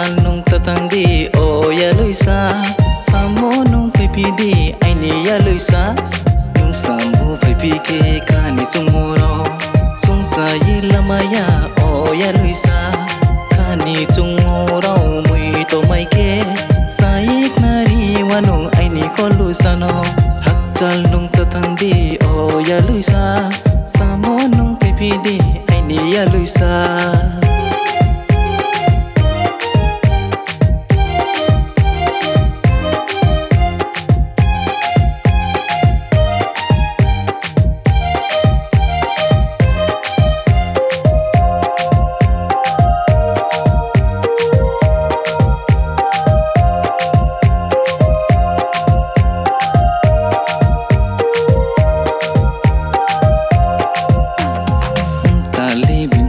chal nung tatang di o ya luisa samo nung pai pi di ai ni ya luisa nung sambu pai pi ke kani chunguro sung sa yi lamaya o ya luisa kani chunguro mui to mai ke saik nari wanung ai ni ko luisano hak chal nung tatang di o ya luisa samo nung pai pi di ai ni ya luisa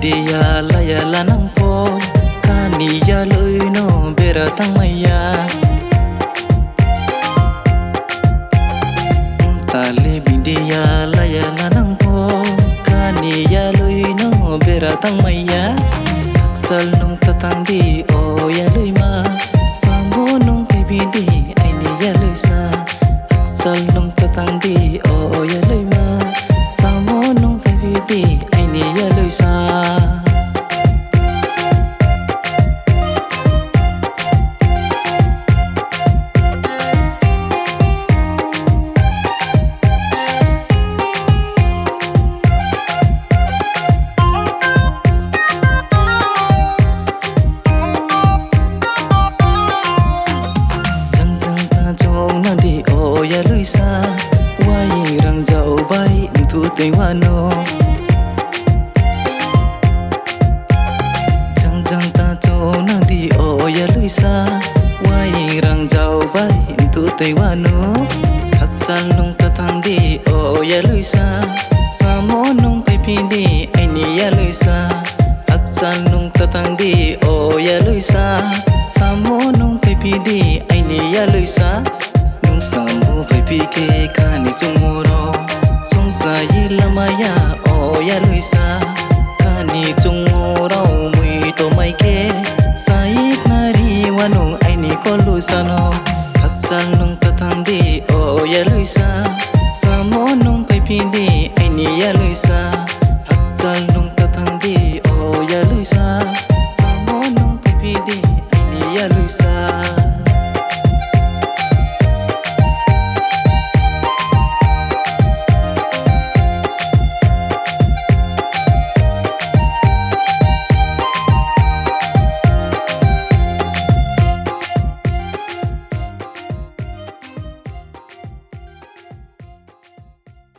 dia laya lanang po kani ya loi no bera tang maya tali bindia laya lanang po kani ya loi no bera tang maya chal nung tatang di o ya loi ma samo nung pai bindi ai ni ya loi sa chal nung tatang di o ya loi ma samo nung pai bindi ai ni ya loi sa ya luisa wai rang dậu bay thu tây hoa nô chẳng chẳng ta cho nàng đi o ya luisa wai rang dậu bay thu tây hoa nô hak san nung ta thang đi o ya luisa samo nung pai pi đi ai ni ya luisa hak san nung ta thang đi o ya luisa samo nung pai pi đi ai ni ya luisa sambu pai pi ke kani chunguro sung sa yi lamaya o ya luisa kani chunguro mui to mai ke sai nari wanung ai ni ko luisano hak chal nung tatang di o ya luisa samo nung pai pi di ai ni ya luisa